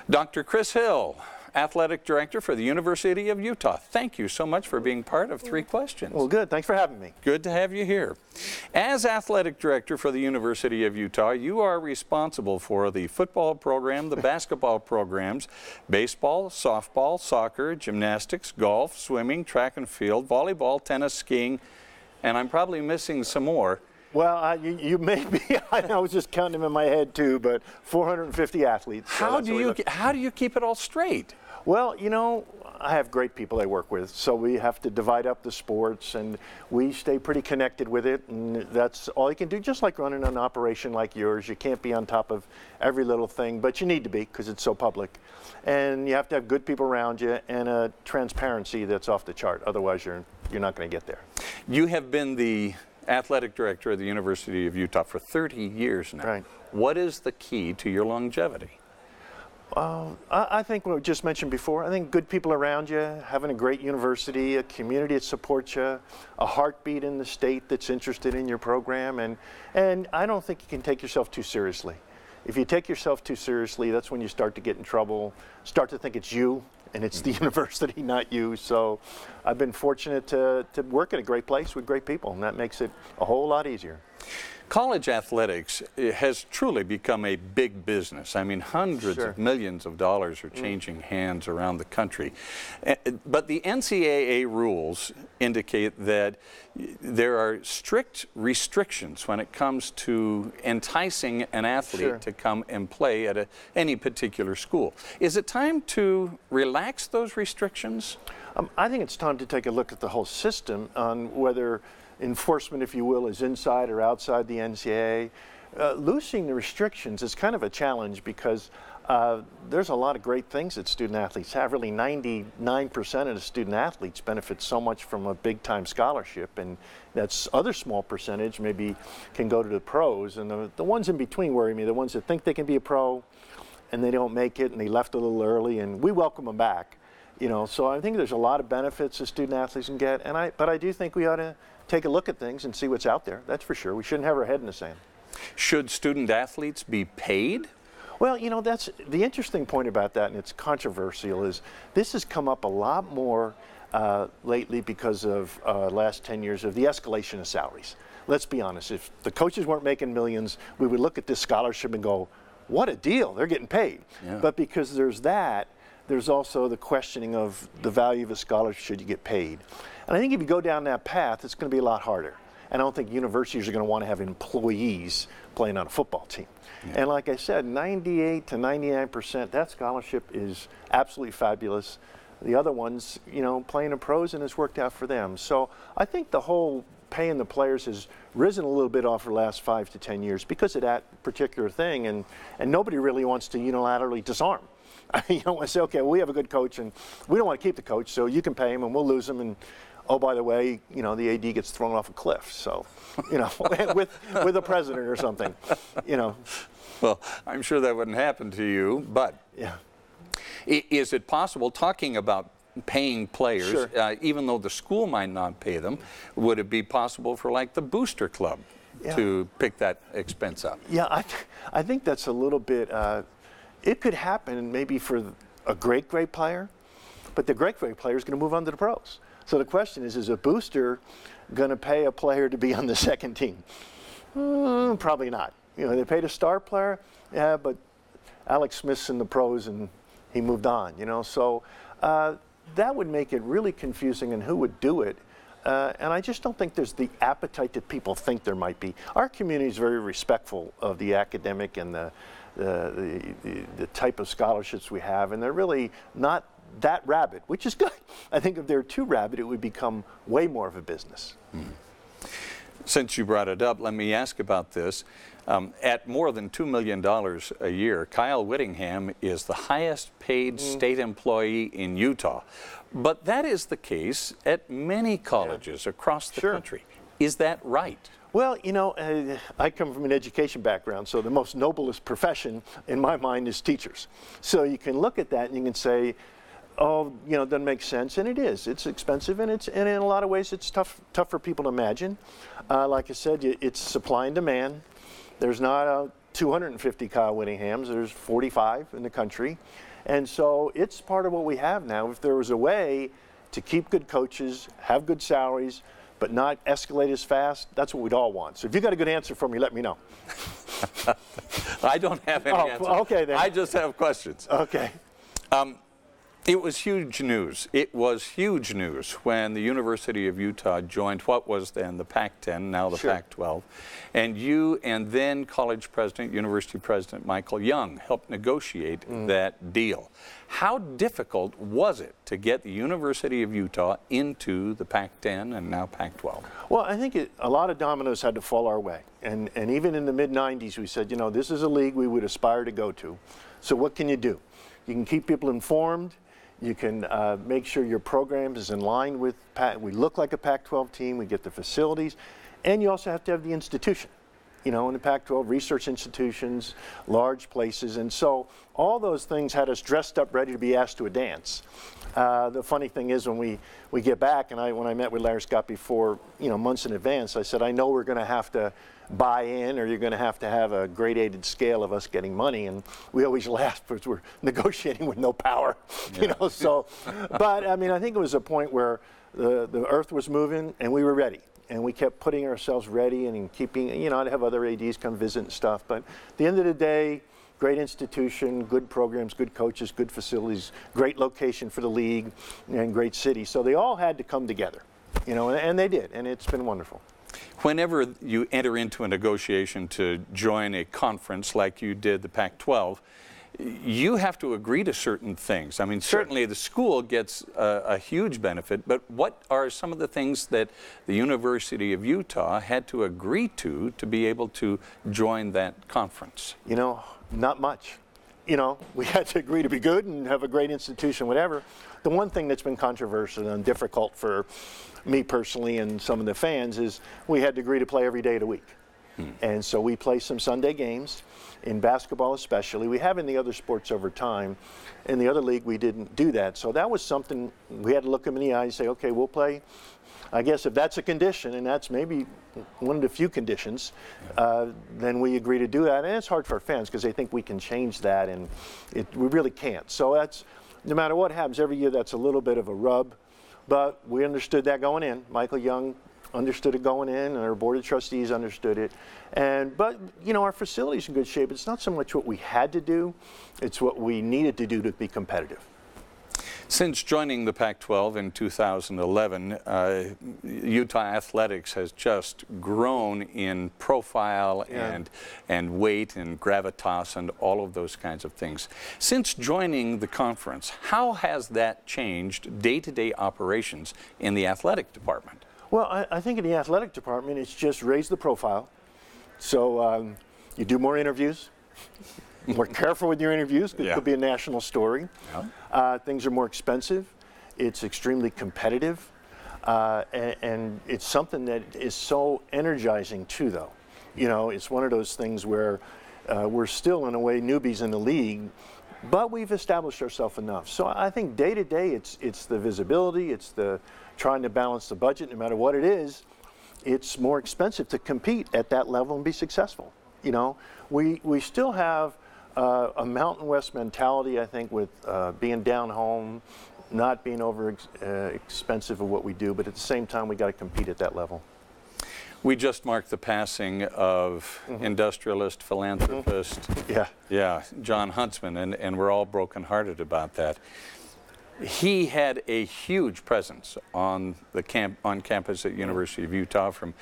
Dr. Chris Hill, Athletic Director for the University of Utah. Thank you so much for being part of Three Questions. Well, good. Thanks for having me. Good to have you here. As Athletic Director for the University of Utah, you are responsible for the football program, the basketball programs, baseball, softball, soccer, gymnastics, golf, swimming, track and field, volleyball, tennis, skiing, and I'm probably missing some more. Well, you may be. I was just counting them in my head too, but 450 athletes. So how do you keep it all straight? Well, you know, I have great people I work with, so we have to divide up the sports, and we stay pretty connected with it, and that's all you can do. Just like running an operation like yours, you can't be on top of every little thing, but you need to be because it's so public, and you have to have good people around you and a transparency that's off the chart. Otherwise, you're not going to get there. You have been the Athletic Director of the University of Utah for 30 years now. Right. What is the key to your longevity? I think what we just mentioned before, I think good people around you, having a great university, a community that supports you, a heartbeat in the state that's interested in your program, and I don't think you can take yourself too seriously. If you take yourself too seriously, that's when you start to get in trouble, start to think it's you, and it's the university, not you. So I've been fortunate to work at a great place with great people, and that makes it a whole lot easier. College athletics has truly become a big business. I mean, hundreds of millions of dollars are changing hands around the country. But the NCAA rules indicate that there are strict restrictions when it comes to enticing an athlete to come and play at any particular school. Is it time to relax those restrictions? I think it's time to take a look at the whole system on whether enforcement, if you will, is inside or outside the NCAA. Loosening the restrictions is kind of a challenge because there's a lot of great things that student athletes have. Really 99% of the student athletes benefit so much from a big time scholarship, and that's other small percentage maybe can go to the pros, and the ones in between worry me, the ones that think they can be a pro and they don't make it and they left a little early, and we welcome them back. You know, so I think there's a lot of benefits that student athletes can get, but I do think we ought to take a look at things and see what's out there. That's for sure. We shouldn't have our head in the sand. Should student athletes be paid? Well, you know, that's the interesting point about that, and it's controversial, is this has come up a lot more lately because of last 10 years of the escalation of salaries. Let's be honest, if the coaches weren't making millions, we would look at this scholarship and go, what a deal, they're getting paid. Yeah. But because there's that, there's also the questioning of the value of a scholarship, should you get paid? And I think if you go down that path, it's going to be a lot harder. And I don't think universities are going to want to have employees playing on a football team. Yeah. And like I said, 98 to 99%, that scholarship is absolutely fabulous. The other ones, you know, playing in pros, and it's worked out for them. So I think the whole paying the players has risen a little bit off the last 5 to 10 years because of that particular thing, and nobody really wants to unilaterally disarm. You don't want to say, okay, well, we have a good coach, and we don't want to keep the coach, so you can pay him, and we'll lose him, and oh, by the way, you know, the AD gets thrown off a cliff, so, you know, with a president or something, you know. Well, I'm sure that wouldn't happen to you, but yeah. Is it possible, talking about paying players, even though the school might not pay them, would it be possible for like the booster club to pick that expense up? Yeah, I think that's a little bit, it could happen maybe for a great player, but the great player is going to move on to the pros. So the question is a booster going to pay a player to be on the second team? Probably not. You know, they paid a star player, yeah, but Alex Smith's in the pros and he moved on, you know. So that would make it really confusing and who would do it. And I just don't think there's the appetite that people think there might be. Our community is very respectful of the academic and the type of scholarships we have, and they're really not that rabid, which is good. I think if they're too rabid, it would become way more of a business. Since you brought it up, let me ask about this. At more than $2 million a year, Kyle Whittingham is the highest paid state employee in Utah. But that is the case at many colleges across the country. Is that right? Well, you know, I come from an education background, so the most noblest profession in my mind is teachers. So you can look at that and you can say, oh, you know, it doesn't make sense, and it is. It's expensive, and in a lot of ways it's tough for people to imagine. Like I said, it's supply and demand. There's not a 250 Kyle Whittinghams. There's 45 in the country. And so it's part of what we have now. If there was a way to keep good coaches, have good salaries, but not escalate as fast, that's what we'd all want. So if you got a good answer for me, let me know. I don't have any answers. Okay, then. I just have questions. Okay. It was huge news. It was huge news when the University of Utah joined what was then the Pac-10, now the Sure. Pac-12. And you and then college president, university president Michael Young helped negotiate that deal. How difficult was it to get the University of Utah into the Pac-10 and now Pac-12? Well, I think a lot of dominoes had to fall our way. And even in the mid-90s, we said, you know, this is a league we would aspire to go to. So what can you do? You can keep people informed. You can make sure your program is in line with we look like a Pac-12 team. We get the facilities. And you also have to have the institution. You know, in the Pac-12, research institutions, large places. And so all those things had us dressed up, ready to be asked to a dance. The funny thing is when we get back, and when I met with Larry Scott before, you know, months in advance, I said, I know we're going to have to buy in, or you're going to have a gradated scale of us getting money. And we always laugh because we're negotiating with no power, you know. So, but I mean, I think it was a point where the earth was moving and we were ready. And we kept putting ourselves ready and keeping, you know, I'd have other ADs come visit and stuff. But at the end of the day, great institution, good programs, good coaches, good facilities, great location for the league, and great city. So they all had to come together, you know, and they did. And it's been wonderful. Whenever you enter into a negotiation to join a conference like you did the Pac-12, you have to agree to certain things. I mean, certainly the school gets a huge benefit, but what are some of the things that the University of Utah had to agree to be able to join that conference? You know, not much. You know, we had to agree to be good and have a great institution, whatever. The one thing that's been controversial and difficult for me personally and some of the fans is we had to agree to play every day of the week. And so we play some Sunday games, in basketball especially. We have in the other sports over time. In the other league, we didn't do that. So that was something we had to look them in the eye and say, okay, we'll play. I guess if that's a condition, and that's maybe one of the few conditions, then we agree to do that. And it's hard for our fans because they think we can change that, and we really can't. So that's, no matter what happens, every year that's a little bit of a rub. But we understood that going in. Michael Young understood it going in, and our board of trustees understood it. But you know, our facility's in good shape. It's not so much what we had to do, it's what we needed to do to be competitive. Since joining the Pac-12 in 2011, Utah athletics has just grown in profile and weight and gravitas and all of those kinds of things. Since joining the conference, how has that changed day-to-day operations in the athletic department? Well, I think in the athletic department, it's just raised the profile. So you do more interviews, more careful with your interviews, because it could be a national story. Things are more expensive. It's extremely competitive. And it's something that is so energizing too, though. You know, it's one of those things where we're still, in a way, newbies in the league, but we've established ourselves enough. So I think day to day, it's the visibility, it's the trying to balance the budget. No matter what it is, it's more expensive to compete at that level and be successful. You know, we still have a Mountain West mentality, I think, with being down home, not being over expensive of what we do, but at the same time, we got to compete at that level. We just marked the passing of industrialist, philanthropist, John Huntsman, and we're all brokenhearted about that. He had a huge presence on campus at University of Utah, from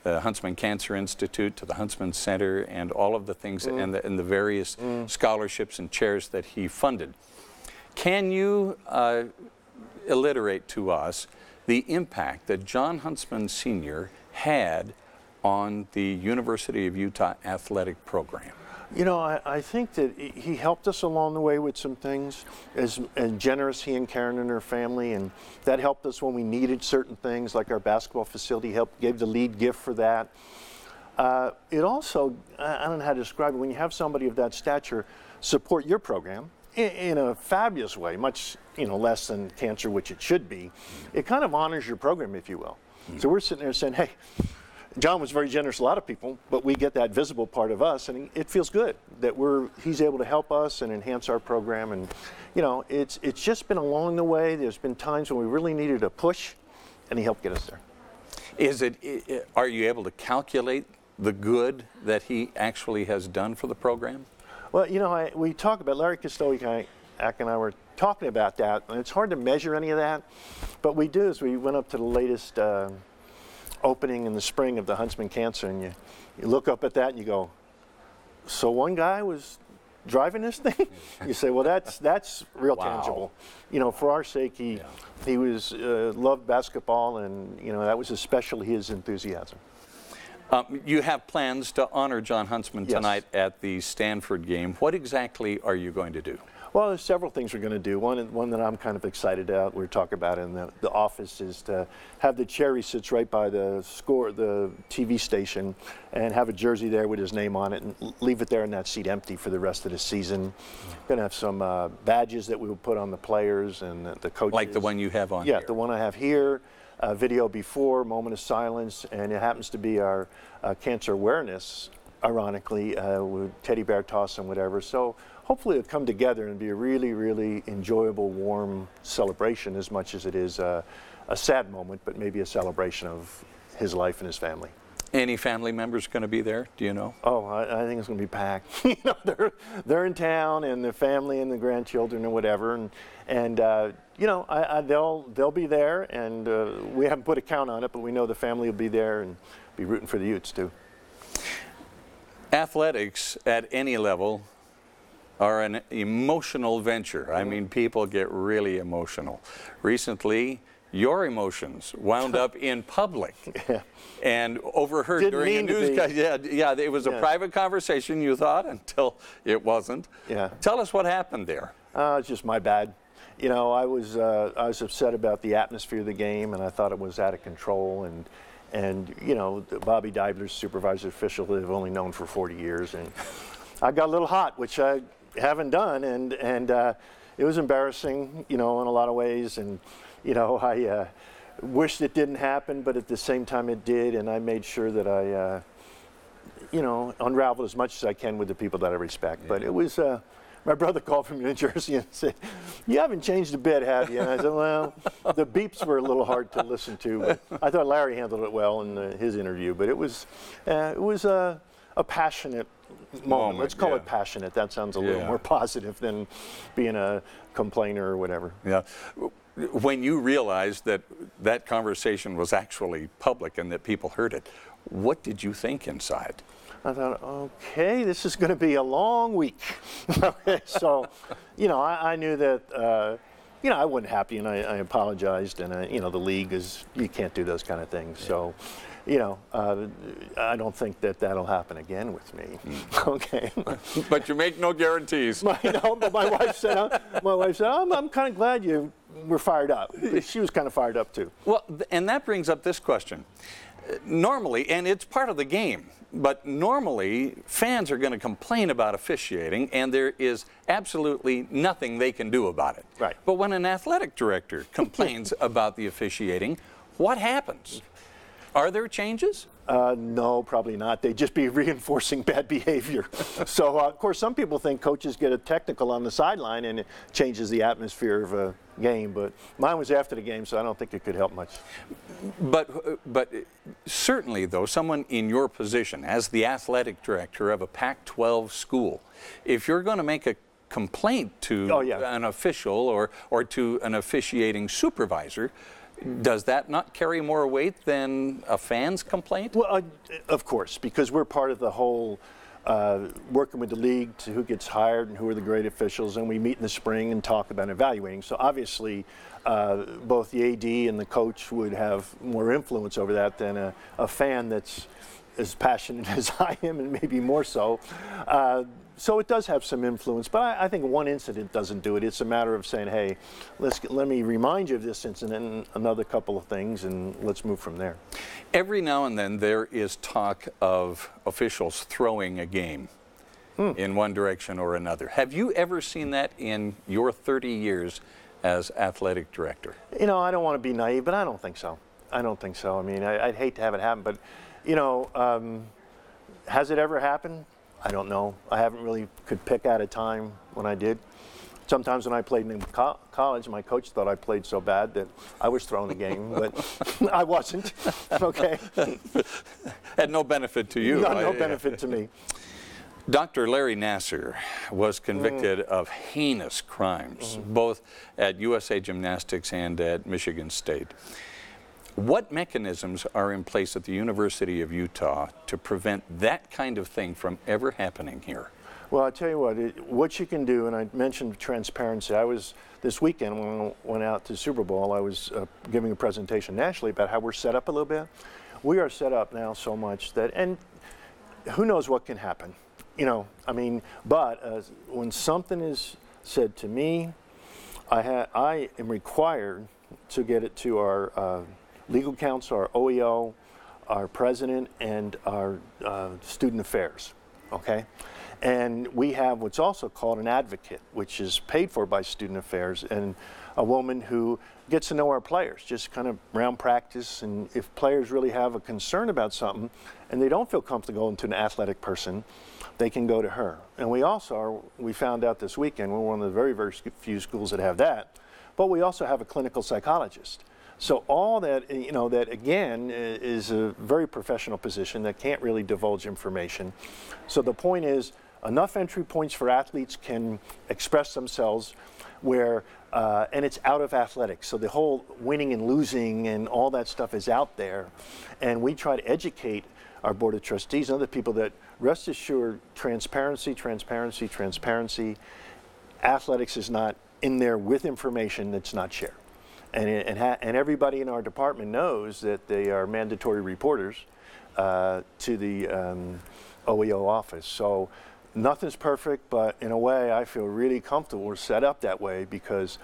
the Huntsman Cancer Institute to the Huntsman Center and all of the things and the various scholarships and chairs that he funded. Can you alliterate to us the impact that John Huntsman Sr. had on the University of Utah athletic program? You know, I think that he helped us along the way with some things, as generous he and Karen and her family, and that helped us when we needed certain things, like our basketball facility gave the lead gift for that. It also, I don't know how to describe it, when you have somebody of that stature support your program in a fabulous way, much less than cancer, which it should be, it kind of honors your program, if you will. So we're sitting there saying, hey, John was very generous to a lot of people, but we get that visible part of us, and it feels good that he's able to help us and enhance our program. And you know, it's just been along the way. There's been times when we really needed a push, and he helped get us there. Are you able to calculate the good that he actually has done for the program? Well, you know, we talk about, Larry Kostoiak and I were talking about that, and it's hard to measure any of that, but we do is we went up to the latest opening in the spring of the Huntsman Cancer, and you look up at that and you go, so one guy was driving this thing? You say, well, that's real tangible. You know, for our sake, he was loved basketball, and you know, that was especially his enthusiasm. You have plans to honor John Huntsman tonight at the Stanford game. What exactly are you going to do? Well, there's several things we're going to do. One that I'm kind of excited about, we were talking about in the office, is to have the cherry sits right by the TV station, and have a jersey there with his name on it, and leave it there in that seat empty for the rest of the season. Going to have some badges that we will put on the players and the coaches. Like the one you have on here? Yeah, the one I have here. Video before, moment of silence, and it happens to be our cancer awareness, ironically, with teddy bear toss and whatever. So hopefully it'll come together and be a really, really enjoyable, warm celebration, as much as it is a sad moment, but maybe a celebration of his life and his family. Any family members going to be there? Do you know? Oh, I think it's going to be packed. You know, they're in town, and the family and the grandchildren and whatever, and you know, they'll be there, and we haven't put a count on it, but we know the family will be there and be rooting for the Utes too. Athletics at any level are an emotional venture. I mean, people get really emotional. Recently, your emotions wound up in public and overheard during a newscast. Yeah, it was a private conversation, you thought, until it wasn't. Yeah. Tell us what happened there. It's just my bad. You know, I was upset about the atmosphere of the game, and I thought it was out of control. And you know, Bobby Deibler's supervisor official that I've only known for 40 years, and I got a little hot, which I haven't done, and it was embarrassing, you know, in a lot of ways. And you know, I wished it didn't happen, but at the same time it did, and I made sure that I, you know, unraveled as much as I can with the people that I respect. But it was, my brother called from New Jersey and said, "You haven't changed a bit, have you?" And I said, "Well, the beeps were a little hard to listen to, but I thought Larry handled it well in his interview." But it was a passionate moment. Let's call it passionate. That sounds a little more positive than being a complainer or whatever. Yeah. When you realized that that conversation was actually public and that people heard it, what did you think inside? I thought, okay, this is going to be a long week. Okay, so, you know, I knew that, you know, I wasn't happy, and I apologized, and, you know, the league is, you can't do those kind of things. So, you know, I don't think that that'll happen again with me. Okay. But you make no guarantees. But my wife said, I'm kind of glad you were fired up. She was kind of fired up too. Well, and that brings up this question. Normally, and it's part of the game, but normally fans are going to complain about officiating, and there is absolutely nothing they can do about it. Right. But when an athletic director complains about the officiating, what happens? Are there changes? No, probably not. They'd just be reinforcing bad behavior. So, of course, some people think coaches get a technical on the sideline and it changes the atmosphere of a game, but mine was after the game, so I don't think it could help much. But certainly, though, someone in your position as the athletic director of a Pac-12 school, if you're going to make a complaint to an official or to an officiating supervisor, does that not carry more weight than a fan's complaint? Well, of course, because we're part of the whole working with the league to who gets hired and who are the great officials, and we meet in the spring and talk about evaluating. So obviously, both the AD and the coach would have more influence over that than a fan that's as passionate as I am, and maybe more so. So it does have some influence, but I think one incident doesn't do it. It's a matter of saying, hey, let me remind you of this incident and another couple of things, and let's move from there. Every now and then there is talk of officials throwing a game in one direction or another. Have you ever seen that in your 30 years as athletic director? You know, I don't want to be naive, but I don't think so. I don't think so. I mean, I'd hate to have it happen, but you know, has it ever happened? I don't know. I haven't really could pick out a time when I did. Sometimes when I played in college, my coach thought I played so bad that I was throwing the game, but I wasn't. Okay. Had no benefit to you. No benefit to me. Dr. Larry Nassar was convicted of heinous crimes, both at USA Gymnastics and at Michigan State. What mechanisms are in place at the University of Utah to prevent that kind of thing from ever happening here? Well, I tell you what you can do, and I mentioned transparency. I was, this weekend when I went out to Super Bowl, I was giving a presentation nationally about how we're set up a little bit. We are set up now so much that, and who knows what can happen, you know, I mean, but when something is said to me, I am required to get it to our legal counsel, our OEO, our president, and our student affairs, okay? And we have what's also called an advocate, which is paid for by Student Affairs, and a woman who gets to know our players, just kind of around practice. And if players really have a concern about something and they don't feel comfortable going to an athletic person, they can go to her. And we also we found out this weekend, we're one of the very, very few schools that have that, but we also have a clinical psychologist. So all that, you know, that again is a very professional position that can't really divulge information. So the point is, enough entry points for athletes can express themselves where, and it's out of athletics. So the whole winning and losing and all that stuff is out there. And we try to educate our board of trustees and other people that rest assured, transparency, transparency, transparency. Athletics is not in there with information that's not shared. And everybody in our department knows that they are mandatory reporters to the OEO office. So nothing's perfect, but in a way I feel really comfortable we're set up that way because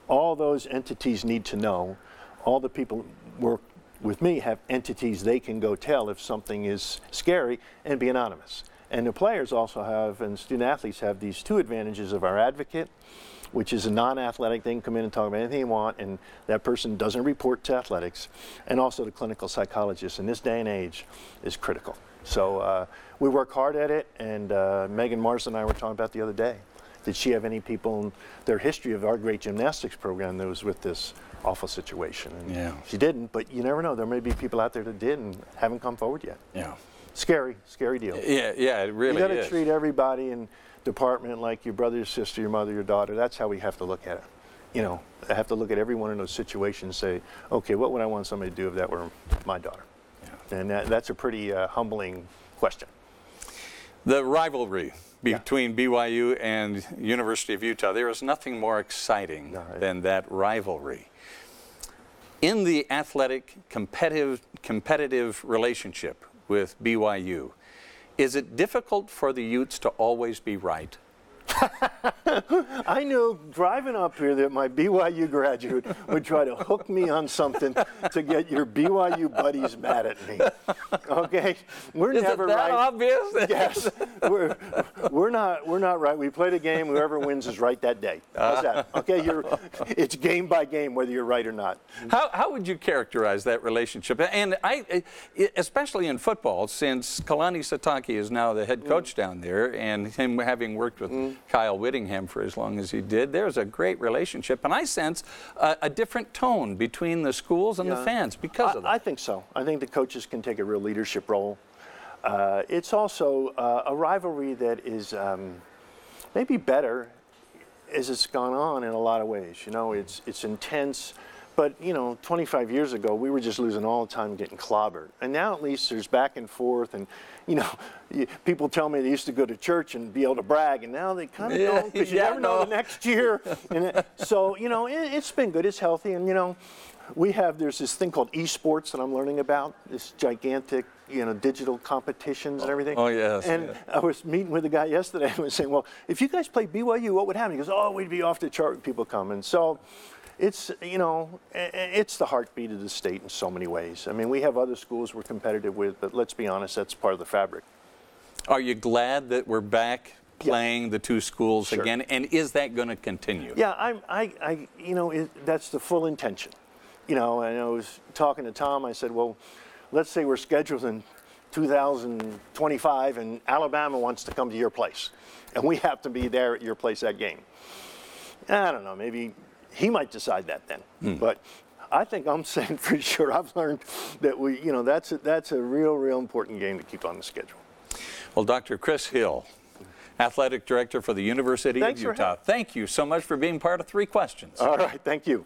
all those entities need to know. All the people who work with me have entities they can go tell if something is scary and be anonymous. And the players also have, and student athletes have these two advantages of our advocate, which is a non-athletic. They can come in and talk about anything they want, and that person doesn't report to athletics. And also the clinical psychologist in this day and age is critical. So we work hard at it, and Megan Marsden and I were talking about the other day. Did she have any people in their history of our great gymnastics program that was with this awful situation? And yeah. She didn't, but you never know. There may be people out there that did and haven't come forward yet. Yeah. Scary, scary deal. Yeah, it really is. You got to treat everybody in department like your brother, your sister, your mother, your daughter. That's how we have to look at it. You know, I have to look at every one of those situations and say, okay, what would I want somebody to do if that were my daughter? Yeah. And that's a pretty humbling question. The rivalry between BYU and University of Utah, there is nothing more exciting than that rivalry. In the athletic competitive relationship with BYU, is it difficult for the Utes to always be right? I knew driving up here that my BYU graduate would try to hook me on something to get your BYU buddies mad at me. Okay, we're never right. Is that obvious? Yes, we're not right. We play the game. Whoever wins is right that day. How's that? Okay, it's game by game whether you're right or not. How would you characterize that relationship? And especially in football, since Kalani Sitake is now the head coach down there, and him having worked with Kyle Whittingham for as long as he did, there's a great relationship, and I sense a different tone between the schools and the fans because of that. I think so. I think the coaches can take a real leadership role. It's also a rivalry that is maybe better as it's gone on in a lot of ways. You know, it's intense. But, you know, 25 years ago, we were just losing all the time, getting clobbered. And now at least there's back and forth. And, you know, people tell me they used to go to church and be able to brag. And now they kind of don't, because you never know the next year. And so, you know, it's been good. It's healthy. And, you know, there's this thing called Esports that I'm learning about, this gigantic, you know, digital competitions and everything. Oh, yes. And I was meeting with a guy yesterday and was saying, well, if you guys played BYU, what would happen? He goes, oh, we'd be off the chart with people coming. So it's, you know, it's the heartbeat of the state in so many ways. I mean, we have other schools we're competitive with, but let's be honest, that's part of the fabric. Are you glad that we're back playing the two schools again? And is that going to continue? Yeah, you know, that's the full intention. You know, and I was talking to Tom, I said, well, let's say we're scheduled in 2025 and Alabama wants to come to your place and we have to be there at your place that game. I don't know, maybe he might decide that then. But I think I'm saying for sure I've learned that that's a real important game to keep on the schedule. Well, Dr. Chris Hill, Athletic Director for the University of Utah. Thank you so much for being part of 3 Questions. All right, thank you.